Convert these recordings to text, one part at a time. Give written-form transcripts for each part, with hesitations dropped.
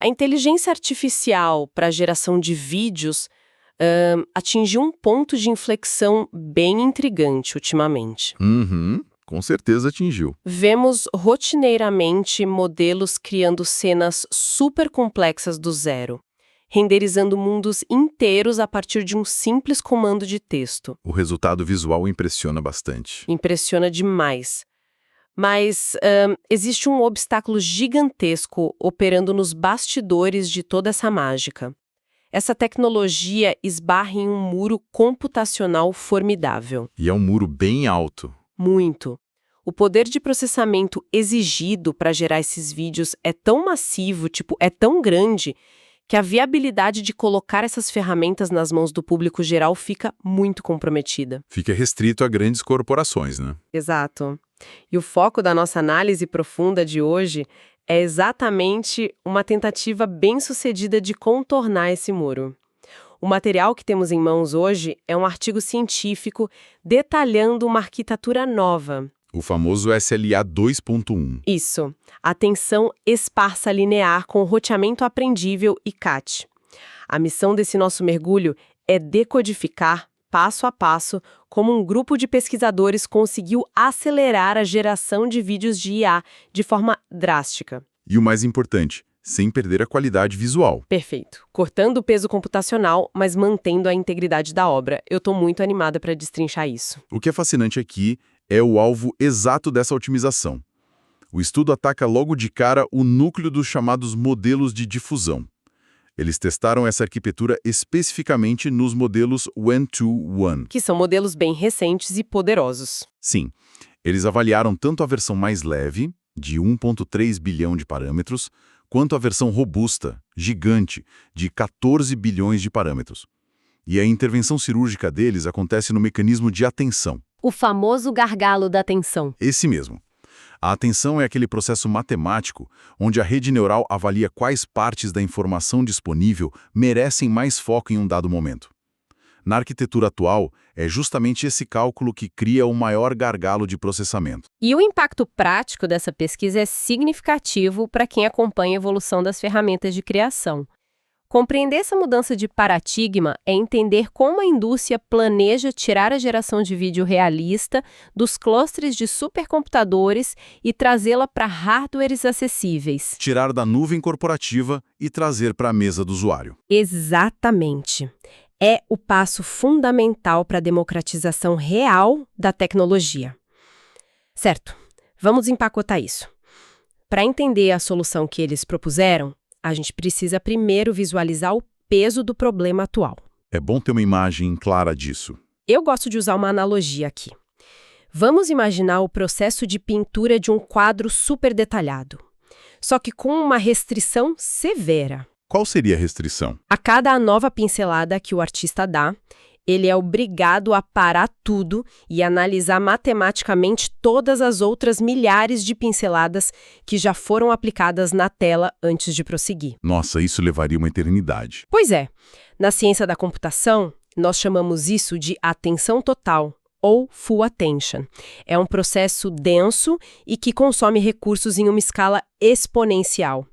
A inteligência artificial para a geração de vídeos atingiu um ponto de inflexão bem intrigante ultimamente. Uhum, com certeza atingiu. Vemos rotineiramente modelos criando cenas super complexas do zero, renderizando mundos inteiros a partir de um simples comando de texto. O resultado visual impressiona bastante. Impressiona demais. Mas existe um obstáculo gigantesco operando nos bastidores de toda essa mágica. Essa tecnologia esbarra em um muro computacional formidável. E é um muro bem alto. Muito. O poder de processamento exigido para gerar esses vídeos é tão massivo, é tão grande, que a viabilidade de colocar essas ferramentas nas mãos do público geral fica muito comprometida. Fica restrito a grandes corporações, né? Exato. E o foco da nossa análise profunda de hoje é exatamente uma tentativa bem-sucedida de contornar esse muro. O material que temos em mãos hoje é um artigo científico detalhando uma arquitetura nova. O famoso SLA 2.1. Isso, atenção esparsa linear com roteamento aprendível e CAT. A missão desse nosso mergulho é decodificar, passo a passo, como um grupo de pesquisadores conseguiu acelerar a geração de vídeos de IA de forma drástica. E o mais importante, sem perder a qualidade visual. Perfeito. Cortando o peso computacional, mas mantendo a integridade da obra. Eu estou muito animada para destrinchar isso. O que é fascinante aqui é o alvo exato dessa otimização. O estudo ataca logo de cara o núcleo dos chamados modelos de difusão. Eles testaram essa arquitetura especificamente nos modelos One-to-One. Que são modelos bem recentes e poderosos. Sim, eles avaliaram tanto a versão mais leve, de 1,3 bilhão de parâmetros, quanto a versão robusta, gigante, de 14 bilhões de parâmetros. E a intervenção cirúrgica deles acontece no mecanismo de atenção. O famoso gargalo da atenção. Esse mesmo. A atenção é aquele processo matemático onde a rede neural avalia quais partes da informação disponível merecem mais foco em um dado momento. Na arquitetura atual, é justamente esse cálculo que cria o maior gargalo de processamento. E o impacto prático dessa pesquisa é significativo para quem acompanha a evolução das ferramentas de criação. Compreender essa mudança de paradigma é entender como a indústria planeja tirar a geração de vídeo realista dos clusters de supercomputadores e trazê-la para hardwares acessíveis. Tirar da nuvem corporativa e trazer para a mesa do usuário. Exatamente. É o passo fundamental para a democratização real da tecnologia. Certo, vamos empacotar isso. Para entender a solução que eles propuseram, a gente precisa primeiro visualizar o peso do problema atual. É bom ter uma imagem clara disso. Eu gosto de usar uma analogia aqui. Vamos imaginar o processo de pintura de um quadro super detalhado, só que com uma restrição severa. Qual seria a restrição? A cada nova pincelada que o artista dá, ele é obrigado a parar tudo e analisar matematicamente todas as outras milhares de pinceladas que já foram aplicadas na tela antes de prosseguir. Nossa, isso levaria uma eternidade. Pois é, na ciência da computação, nós chamamos isso de atenção total, ou full attention. É um processo denso e que consome recursos em uma escala exponencial.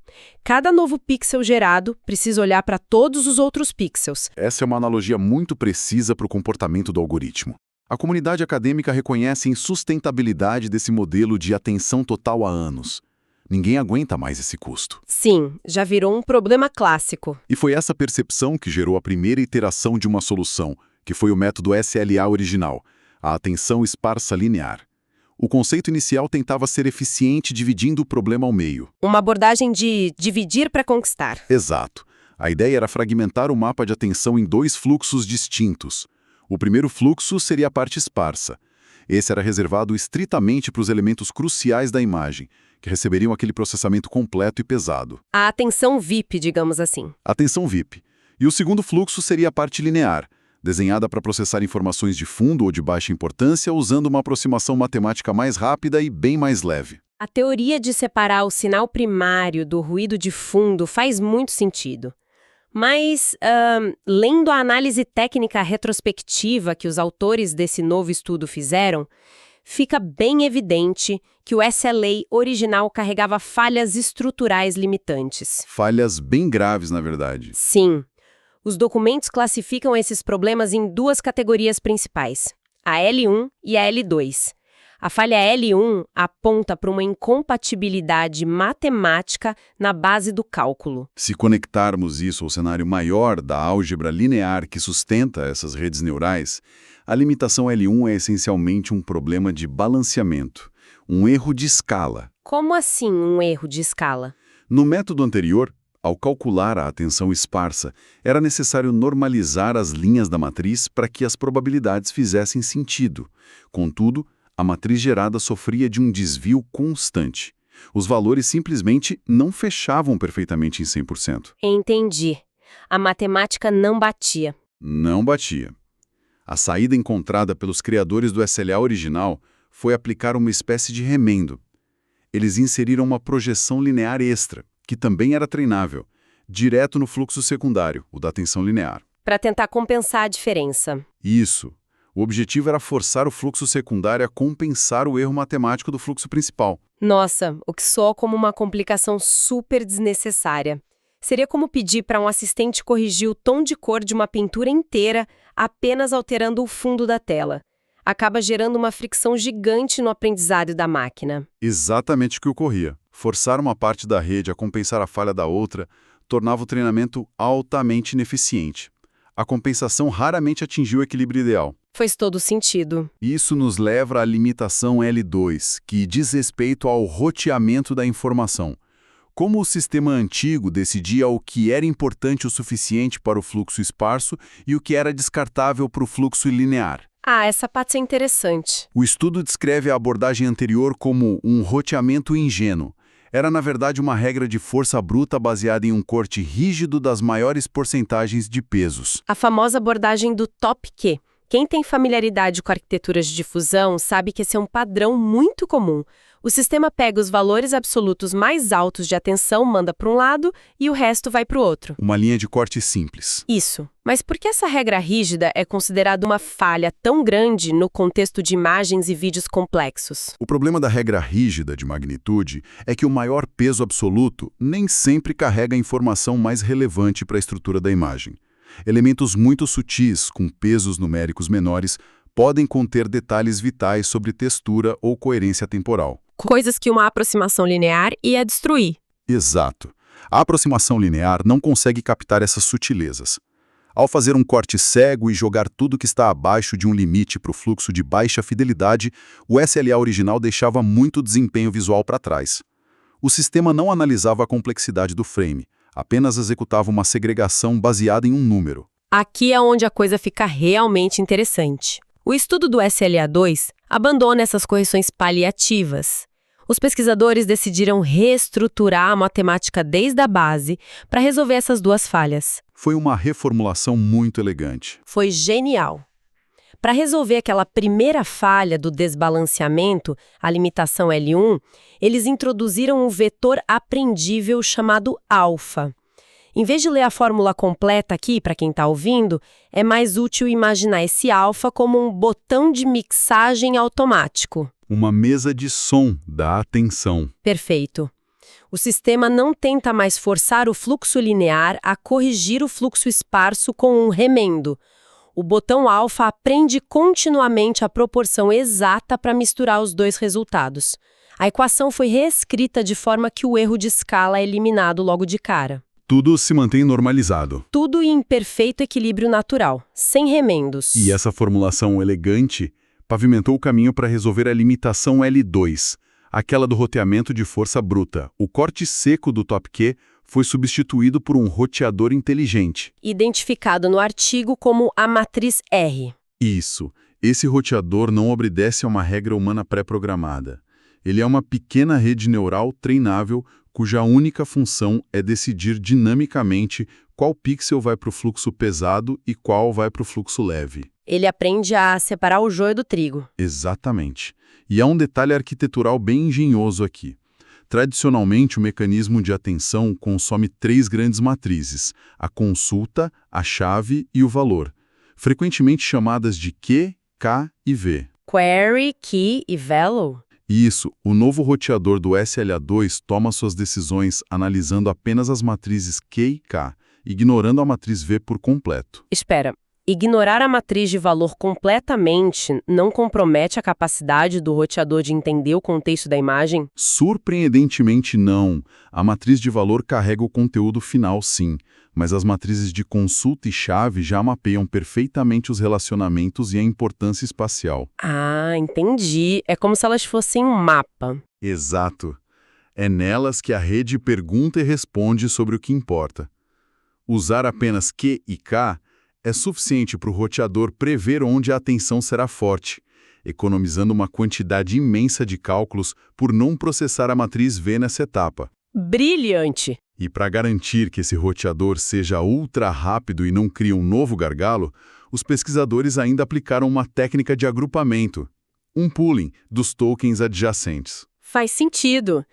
Cada novo pixel gerado precisa olhar para todos os outros pixels. Essa é uma analogia muito precisa para o comportamento do algoritmo. A comunidade acadêmica reconhece a insustentabilidade desse modelo de atenção total há anos. Ninguém aguenta mais esse custo. Sim, já virou um problema clássico. E foi essa percepção que gerou a primeira iteração de uma solução, que foi o método SLA original, a atenção esparsa linear. O conceito inicial tentava ser eficiente dividindo o problema ao meio. Uma abordagem de dividir para conquistar. Exato. A ideia era fragmentar o mapa de atenção em dois fluxos distintos. O primeiro fluxo seria a parte esparsa. Esse era reservado estritamente para os elementos cruciais da imagem, que receberiam aquele processamento completo e pesado. A atenção VIP, digamos assim. Atenção VIP. E o segundo fluxo seria a parte linear, desenhada para processar informações de fundo ou de baixa importância usando uma aproximação matemática mais rápida e bem mais leve. A teoria de separar o sinal primário do ruído de fundo faz muito sentido. Mas, lendo a análise técnica retrospectiva que os autores desse novo estudo fizeram, fica bem evidente que o SLA original carregava falhas estruturais limitantes. Falhas bem graves, na verdade. Sim, os documentos classificam esses problemas em duas categorias principais, a L1 e a L2. A falha L1 aponta para uma incompatibilidade matemática na base do cálculo. Se conectarmos isso ao cenário maior da álgebra linear que sustenta essas redes neurais, a limitação L1 é essencialmente um problema de balanceamento, um erro de escala. Como assim um erro de escala? No método anterior, ao calcular a atenção esparsa, era necessário normalizar as linhas da matriz para que as probabilidades fizessem sentido. Contudo, a matriz gerada sofria de um desvio constante. Os valores simplesmente não fechavam perfeitamente em 100%. Entendi. A matemática não batia. Não batia. A saída encontrada pelos criadores do SLA original foi aplicar uma espécie de remendo. Eles inseriram uma projeção linear extra, que também era treinável, direto no fluxo secundário, o da tensão linear. Para tentar compensar a diferença. Isso. O objetivo era forçar o fluxo secundário a compensar o erro matemático do fluxo principal. Nossa, o que soa como uma complicação super desnecessária. Seria como pedir para um assistente corrigir o tom de cor de uma pintura inteira apenas alterando o fundo da tela. Acaba gerando uma fricção gigante no aprendizado da máquina. Exatamente o que ocorria. Forçar uma parte da rede a compensar a falha da outra tornava o treinamento altamente ineficiente. A compensação raramente atingiu o equilíbrio ideal. Faz todo sentido. Isso nos leva à limitação L2, que diz respeito ao roteamento da informação. Como o sistema antigo decidia o que era importante o suficiente para o fluxo esparso e o que era descartável para o fluxo linear. Ah, essa parte é interessante. O estudo descreve a abordagem anterior como um roteamento ingênuo. Era, na verdade, uma regra de força bruta baseada em um corte rígido das maiores porcentagens de pesos. A famosa abordagem do top Q. Quem tem familiaridade com arquiteturas de difusão sabe que esse é um padrão muito comum. O sistema pega os valores absolutos mais altos de atenção, manda para um lado e o resto vai para o outro. Uma linha de corte simples. Isso. Mas por que essa regra rígida é considerada uma falha tão grande no contexto de imagens e vídeos complexos? O problema da regra rígida de magnitude é que o maior peso absoluto nem sempre carrega a informação mais relevante para a estrutura da imagem. Elementos muito sutis, com pesos numéricos menores, podem conter detalhes vitais sobre textura ou coerência temporal. Coisas que uma aproximação linear ia destruir. Exato. A aproximação linear não consegue captar essas sutilezas. Ao fazer um corte cego e jogar tudo que está abaixo de um limite para o fluxo de baixa fidelidade, o SLA original deixava muito desempenho visual para trás. O sistema não analisava a complexidade do frame, apenas executava uma segregação baseada em um número. Aqui é onde a coisa fica realmente interessante. O estudo do SLA2 abandona essas correções paliativas. Os pesquisadores decidiram reestruturar a matemática desde a base para resolver essas duas falhas. Foi uma reformulação muito elegante. Foi genial. Para resolver aquela primeira falha do desbalanceamento, a limitação L1, eles introduziram um vetor aprendível chamado alfa. Em vez de ler a fórmula completa aqui, para quem está ouvindo, é mais útil imaginar esse alfa como um botão de mixagem automático. Uma mesa de som da atenção. Perfeito. O sistema não tenta mais forçar o fluxo linear a corrigir o fluxo esparso com um remendo. O botão alfa aprende continuamente a proporção exata para misturar os dois resultados. A equação foi reescrita de forma que o erro de escala é eliminado logo de cara. Tudo se mantém normalizado. Tudo em perfeito equilíbrio natural, sem remendos. E essa formulação elegante pavimentou o caminho para resolver a limitação L2, aquela do roteamento de força bruta. O corte seco do top Q foi substituído por um roteador inteligente. Identificado no artigo como a matriz R. Isso. Esse roteador não obedece a uma regra humana pré-programada. Ele é uma pequena rede neural treinável cuja única função é decidir dinamicamente qual pixel vai para o fluxo pesado e qual vai para o fluxo leve. Ele aprende a separar o joio do trigo. Exatamente. E há um detalhe arquitetural bem engenhoso aqui. Tradicionalmente, o mecanismo de atenção consome 3 grandes matrizes: a consulta, a chave e o valor, frequentemente chamadas de Q, K e V. Query, Key e Value? Isso, o novo roteador do SLA2 toma suas decisões analisando apenas as matrizes Q e K, ignorando a matriz V por completo. Espera, ignorar a matriz de valor completamente não compromete a capacidade do roteador de entender o contexto da imagem? Surpreendentemente não. A matriz de valor carrega o conteúdo final, sim, mas as matrizes de consulta e chave já mapeiam perfeitamente os relacionamentos e a importância espacial. Ah, entendi. É como se elas fossem um mapa. Exato. É nelas que a rede pergunta e responde sobre o que importa. Usar apenas Q e K é suficiente para o roteador prever onde a atenção será forte, economizando uma quantidade imensa de cálculos por não processar a matriz V nessa etapa. Brilhante! E para garantir que esse roteador seja ultra rápido e não crie um novo gargalo, os pesquisadores ainda aplicaram uma técnica de agrupamento, um pooling dos tokens adjacentes. Faz sentido.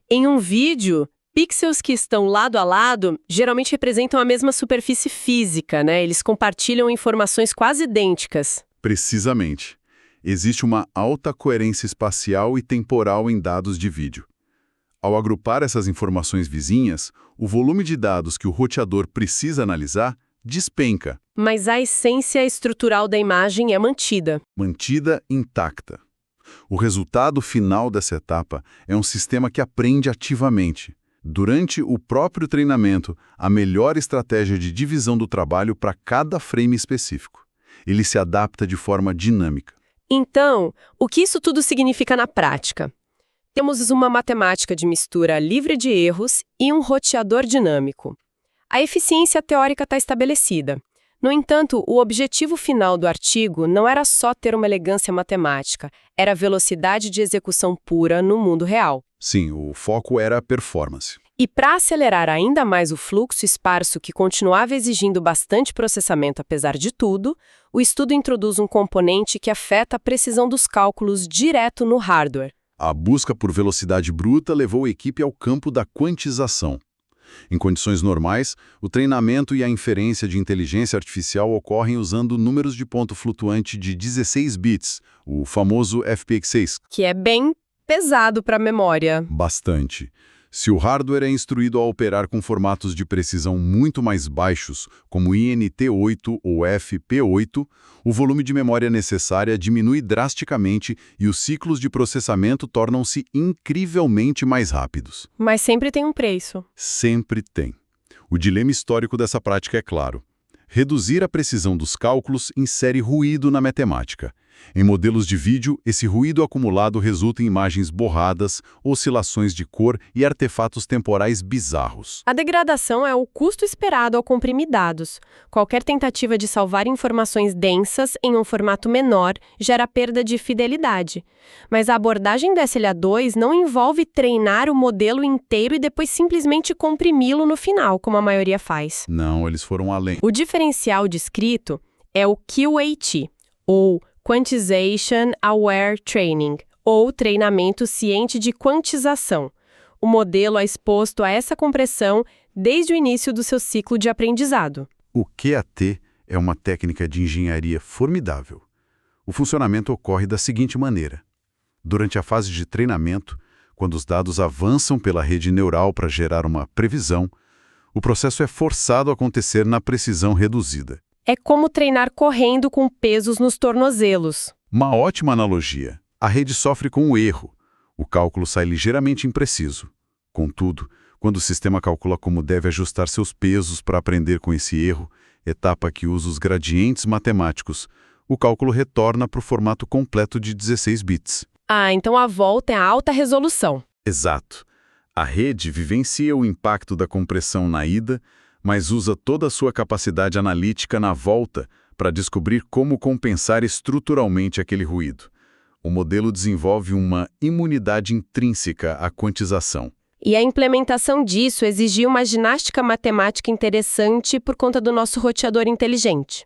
Em um vídeo, pixels que estão lado a lado geralmente representam a mesma superfície física, né? Eles compartilham informações quase idênticas. Precisamente. Existe uma alta coerência espacial e temporal em dados de vídeo. Ao agrupar essas informações vizinhas, o volume de dados que o roteador precisa analisar despenca. Mas a essência estrutural da imagem é mantida. Mantida intacta. O resultado final dessa etapa é um sistema que aprende ativamente, durante o próprio treinamento, a melhor estratégia de divisão do trabalho para cada frame específico. Ele se adapta de forma dinâmica. Então, o que isso tudo significa na prática? Temos uma matemática de mistura livre de erros e um roteador dinâmico. A eficiência teórica está estabelecida. No entanto, o objetivo final do artigo não era só ter uma elegância matemática, era velocidade de execução pura no mundo real. Sim, o foco era a performance. E para acelerar ainda mais o fluxo esparso que continuava exigindo bastante processamento apesar de tudo, o estudo introduz um componente que afeta a precisão dos cálculos direto no hardware. A busca por velocidade bruta levou a equipe ao campo da quantização. Em condições normais, o treinamento e a inferência de inteligência artificial ocorrem usando números de ponto flutuante de 16 bits, o famoso FP6. Que é bem pesado para a memória. Bastante. Se o hardware é instruído a operar com formatos de precisão muito mais baixos, como INT8 ou FP8, o volume de memória necessária diminui drasticamente e os ciclos de processamento tornam-se incrivelmente mais rápidos. Mas sempre tem um preço. Sempre tem. O dilema histórico dessa prática é claro. Reduzir a precisão dos cálculos insere ruído na matemática. Em modelos de vídeo, esse ruído acumulado resulta em imagens borradas, oscilações de cor e artefatos temporais bizarros. A degradação é o custo esperado ao comprimir dados. Qualquer tentativa de salvar informações densas em um formato menor gera perda de fidelidade. Mas a abordagem do SLA2 não envolve treinar o modelo inteiro e depois simplesmente comprimi-lo no final, como a maioria faz. Não, eles foram além. O diferencial descrito é o QAT, ou Quantization Aware Training, ou treinamento ciente de quantização. O modelo é exposto a essa compressão desde o início do seu ciclo de aprendizado. O QAT é uma técnica de engenharia formidável. O funcionamento ocorre da seguinte maneira. Durante a fase de treinamento, quando os dados avançam pela rede neural para gerar uma previsão, o processo é forçado a acontecer na precisão reduzida. É como treinar correndo com pesos nos tornozelos. Uma ótima analogia. A rede sofre com o erro. O cálculo sai ligeiramente impreciso. Contudo, quando o sistema calcula como deve ajustar seus pesos para aprender com esse erro, etapa que usa os gradientes matemáticos, o cálculo retorna para o formato completo de 16 bits. Ah, então a volta é a alta resolução. Exato. A rede vivencia o impacto da compressão na ida, mas usa toda a sua capacidade analítica na volta para descobrir como compensar estruturalmente aquele ruído. O modelo desenvolve uma imunidade intrínseca à quantização. E a implementação disso exigiu uma ginástica matemática interessante por conta do nosso roteador inteligente.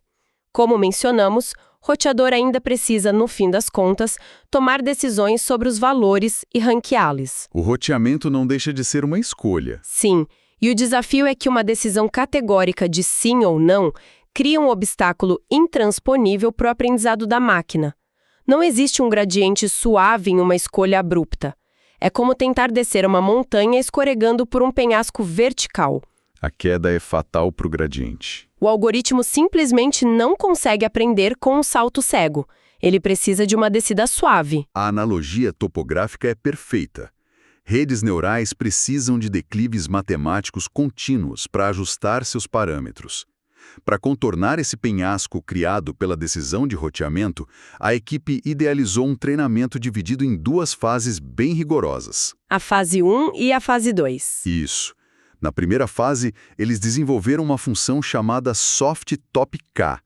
Como mencionamos, o roteador ainda precisa, no fim das contas, tomar decisões sobre os valores e ranqueá-los. O roteamento não deixa de ser uma escolha. Sim. E o desafio é que uma decisão categórica de sim ou não cria um obstáculo intransponível para o aprendizado da máquina. Não existe um gradiente suave em uma escolha abrupta. É como tentar descer uma montanha escorregando por um penhasco vertical. A queda é fatal para o gradiente. O algoritmo simplesmente não consegue aprender com um salto cego. Ele precisa de uma descida suave. A analogia topográfica é perfeita. Redes neurais precisam de declives matemáticos contínuos para ajustar seus parâmetros. Para contornar esse penhasco criado pela decisão de roteamento, a equipe idealizou um treinamento dividido em duas fases bem rigorosas. A fase 1 e a fase 2. Isso. Na primeira fase, eles desenvolveram uma função chamada Soft Top K.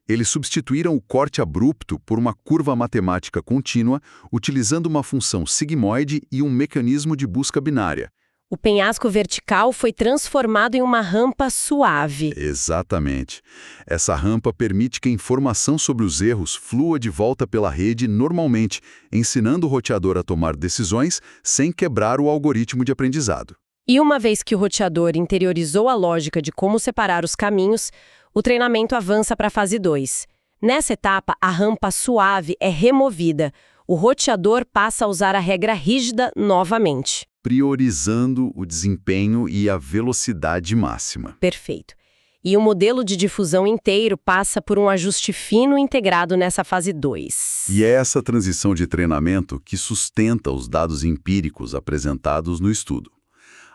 Eles substituíram o corte abrupto por uma curva matemática contínua, utilizando uma função sigmoide e um mecanismo de busca binária. O penhasco vertical foi transformado em uma rampa suave. Exatamente. Essa rampa permite que a informação sobre os erros flua de volta pela rede normalmente, ensinando o roteador a tomar decisões sem quebrar o algoritmo de aprendizado. E uma vez que o roteador interiorizou a lógica de como separar os caminhos, o treinamento avança para a fase 2. Nessa etapa, a rampa suave é removida. O roteador passa a usar a regra rígida novamente. Priorizando o desempenho e a velocidade máxima. Perfeito. E o modelo de difusão inteiro passa por um ajuste fino integrado nessa fase 2. E é essa transição de treinamento que sustenta os dados empíricos apresentados no estudo.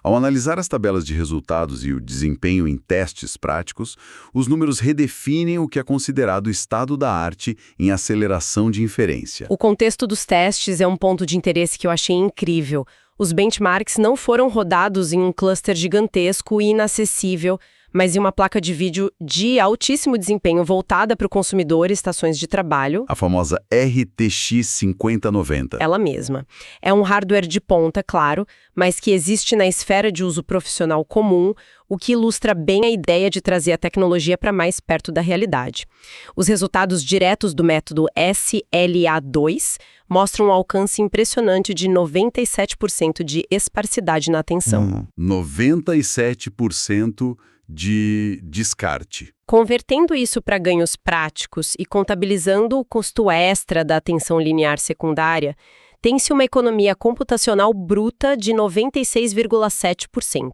Ao analisar as tabelas de resultados e o desempenho em testes práticos, os números redefinem o que é considerado o estado da arte em aceleração de inferência. O contexto dos testes é um ponto de interesse que eu achei incrível. Os benchmarks não foram rodados em um cluster gigantesco e inacessível, mas em uma placa de vídeo de altíssimo desempenho voltada para o consumidor e estações de trabalho. A famosa RTX 5090. Ela mesma. É um hardware de ponta, claro, mas que existe na esfera de uso profissional comum, o que ilustra bem a ideia de trazer a tecnologia para mais perto da realidade. Os resultados diretos do método SLA2 mostram um alcance impressionante de 97% de esparsidade na atenção. 97% de descarte. Convertendo isso para ganhos práticos e contabilizando o custo extra da atenção linear secundária, tem-se uma economia computacional bruta de 96,7%.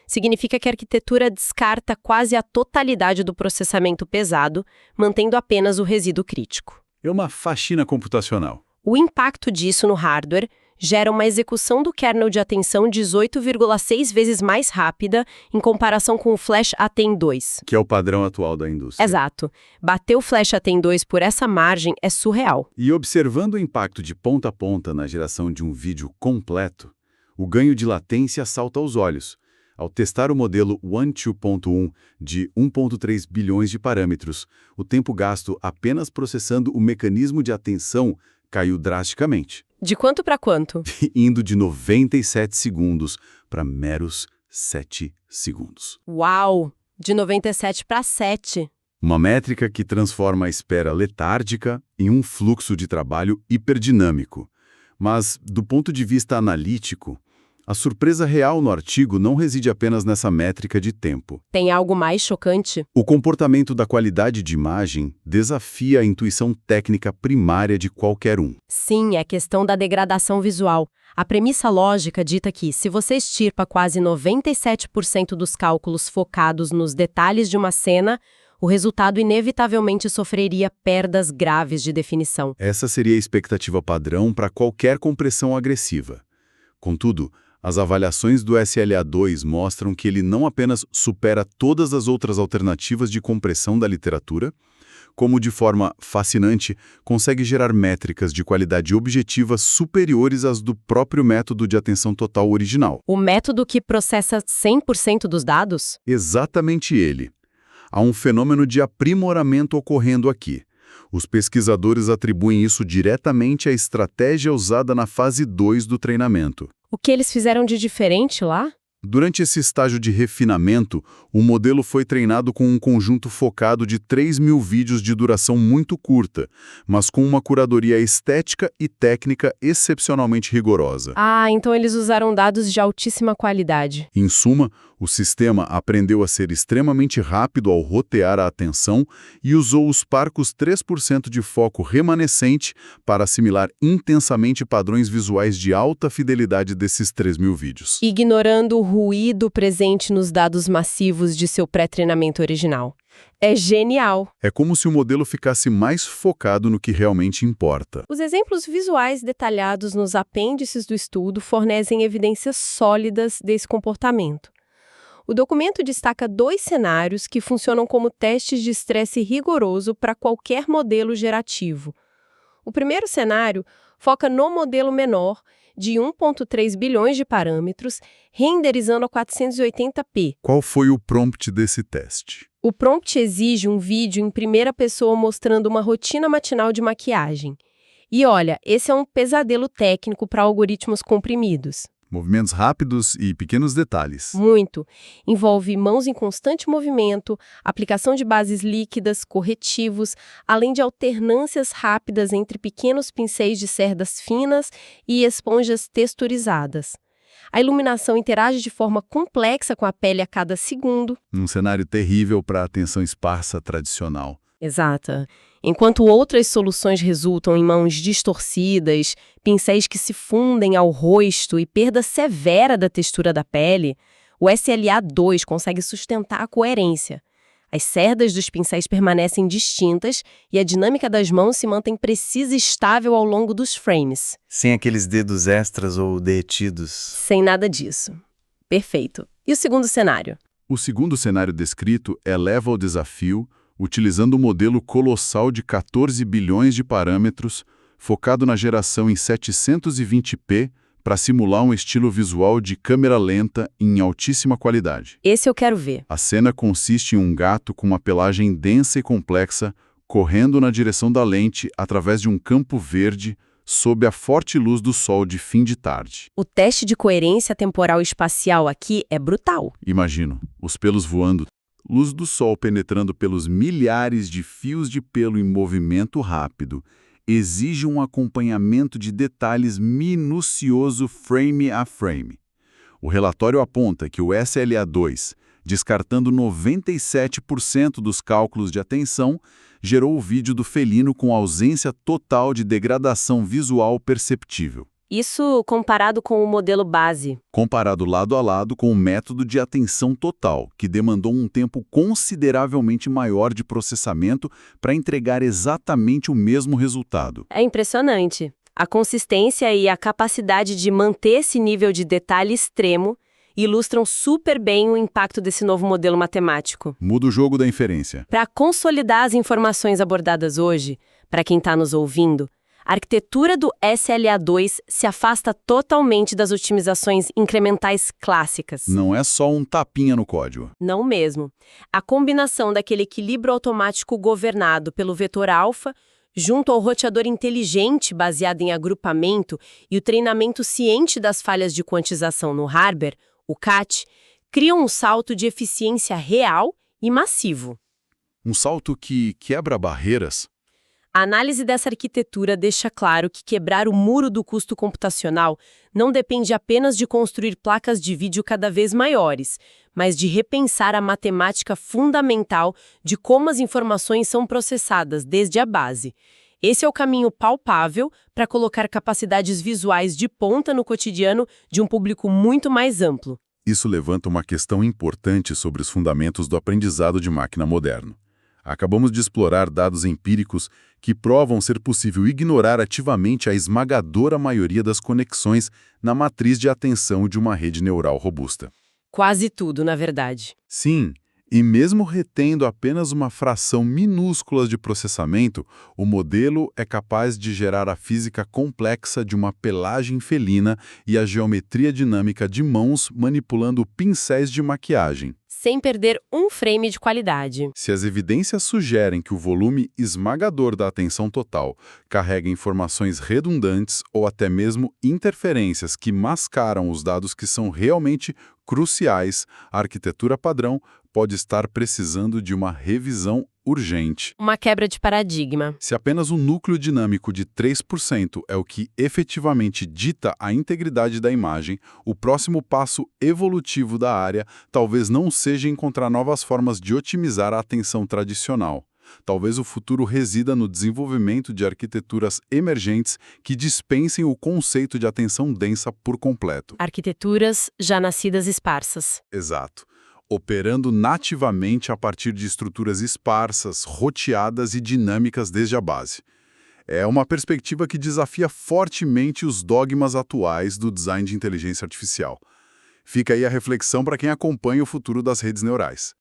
Significa que a arquitetura descarta quase a totalidade do processamento pesado, mantendo apenas o resíduo crítico. É uma faxina computacional. O impacto disso no hardware gera uma execução do kernel de atenção 18,6 vezes mais rápida em comparação com o Flash ATEM2. Que é o padrão atual da indústria. Exato. Bater o Flash ATEM2 por essa margem é surreal. E observando o impacto de ponta a ponta na geração de um vídeo completo, o ganho de latência salta aos olhos. Ao testar o modelo One 2.1 de 1.3 bilhões de parâmetros, o tempo gasto apenas processando o mecanismo de atenção caiu drasticamente. De quanto para quanto? Indo de 97 segundos para meros 7 segundos. Uau! De 97 para 7. Uma métrica que transforma a espera letárgica em um fluxo de trabalho hiperdinâmico. Mas, do ponto de vista analítico, a surpresa real no artigo não reside apenas nessa métrica de tempo. Tem algo mais chocante? O comportamento da qualidade de imagem desafia a intuição técnica primária de qualquer um. Sim, é questão da degradação visual. A premissa lógica dita que, se você extirpa quase 97% dos cálculos focados nos detalhes de uma cena, o resultado inevitavelmente sofreria perdas graves de definição. Essa seria a expectativa padrão para qualquer compressão agressiva. Contudo, as avaliações do SLA2 mostram que ele não apenas supera todas as outras alternativas de compressão da literatura, como de forma fascinante consegue gerar métricas de qualidade objetiva superiores às do próprio método de atenção total original. O método que processa 100% dos dados? Exatamente ele. Há um fenômeno de aprimoramento ocorrendo aqui. Os pesquisadores atribuem isso diretamente à estratégia usada na fase 2 do treinamento. O que eles fizeram de diferente lá? Durante esse estágio de refinamento, o modelo foi treinado com um conjunto focado de 3.000 vídeos de duração muito curta, mas com uma curadoria estética e técnica excepcionalmente rigorosa. Ah, então eles usaram dados de altíssima qualidade. Em suma, o sistema aprendeu a ser extremamente rápido ao rotear a atenção e usou os parcos 3% de foco remanescente para assimilar intensamente padrões visuais de alta fidelidade desses 3.000 vídeos. Ignorando o ruído presente nos dados massivos de seu pré-treinamento original. É genial! É como se o modelo ficasse mais focado no que realmente importa. Os exemplos visuais detalhados nos apêndices do estudo fornecem evidências sólidas desse comportamento. O documento destaca 2 cenários que funcionam como testes de estresse rigoroso para qualquer modelo gerativo. O primeiro cenário foca no modelo menor, de 1,3 bilhões de parâmetros, renderizando a 480p. Qual foi o prompt desse teste? O prompt exige um vídeo em primeira pessoa mostrando uma rotina matinal de maquiagem. E olha, esse é um pesadelo técnico para algoritmos comprimidos. Movimentos rápidos e pequenos detalhes. Muito. Envolve mãos em constante movimento, aplicação de bases líquidas, corretivos, além de alternâncias rápidas entre pequenos pincéis de cerdas finas e esponjas texturizadas. A iluminação interage de forma complexa com a pele a cada segundo. Um cenário terrível para a atenção esparsa tradicional. Exata. Enquanto outras soluções resultam em mãos distorcidas, pincéis que se fundem ao rosto e perda severa da textura da pele, o SLA2 consegue sustentar a coerência. As cerdas dos pincéis permanecem distintas e a dinâmica das mãos se mantém precisa e estável ao longo dos frames. Sem aqueles dedos extras ou derretidos. Sem nada disso. Perfeito. E o segundo cenário? O segundo cenário descrito eleva o desafio, utilizando um modelo colossal de 14 bilhões de parâmetros, focado na geração em 720p, para simular um estilo visual de câmera lenta em altíssima qualidade. Esse eu quero ver. A cena consiste em um gato com uma pelagem densa e complexa, correndo na direção da lente através de um campo verde, sob a forte luz do sol de fim de tarde. O teste de coerência temporal e espacial aqui é brutal. Imagino, os pelos voando, luz do sol penetrando pelos milhares de fios de pelo em movimento rápido, exige um acompanhamento de detalhes minucioso frame a frame. O relatório aponta que o SLA2, descartando 97% dos cálculos de atenção, gerou o vídeo do felino com ausência total de degradação visual perceptível. Isso comparado com o modelo base. Comparado lado a lado com o método de atenção total, que demandou um tempo consideravelmente maior de processamento para entregar exatamente o mesmo resultado. É impressionante. A consistência e a capacidade de manter esse nível de detalhe extremo ilustram super bem o impacto desse novo modelo matemático. Muda o jogo da inferência. Para consolidar as informações abordadas hoje, para quem está nos ouvindo, a arquitetura do SLA2 se afasta totalmente das otimizações incrementais clássicas. Não é só um tapinha no código. Não mesmo. A combinação daquele equilíbrio automático governado pelo vetor alfa, junto ao roteador inteligente baseado em agrupamento e o treinamento ciente das falhas de quantização no hardware, o CAT, criam um salto de eficiência real e massivo. Um salto que quebra barreiras. A análise dessa arquitetura deixa claro que quebrar o muro do custo computacional não depende apenas de construir placas de vídeo cada vez maiores, mas de repensar a matemática fundamental de como as informações são processadas desde a base. Esse é o caminho palpável para colocar capacidades visuais de ponta no cotidiano de um público muito mais amplo. Isso levanta uma questão importante sobre os fundamentos do aprendizado de máquina moderno. Acabamos de explorar dados empíricos que provam ser possível ignorar ativamente a esmagadora maioria das conexões na matriz de atenção de uma rede neural robusta. Quase tudo, na verdade. Sim, e mesmo retendo apenas uma fração minúscula de processamento, o modelo é capaz de gerar a física complexa de uma pelagem felina e a geometria dinâmica de mãos manipulando pincéis de maquiagem. Sem perder um frame de qualidade. Se as evidências sugerem que o volume esmagador da atenção total carrega informações redundantes ou até mesmo interferências que mascaram os dados que são realmente cruciais, a arquitetura padrão pode estar precisando de uma revisão urgente. Uma quebra de paradigma. Se apenas um núcleo dinâmico de 3% é o que efetivamente dita a integridade da imagem, o próximo passo evolutivo da área talvez não seja encontrar novas formas de otimizar a atenção tradicional. Talvez o futuro resida no desenvolvimento de arquiteturas emergentes que dispensem o conceito de atenção densa por completo. Arquiteturas já nascidas esparsas. Exato. Operando nativamente a partir de estruturas esparsas, roteadas e dinâmicas desde a base. É uma perspectiva que desafia fortemente os dogmas atuais do design de inteligência artificial. Fica aí a reflexão para quem acompanha o futuro das redes neurais.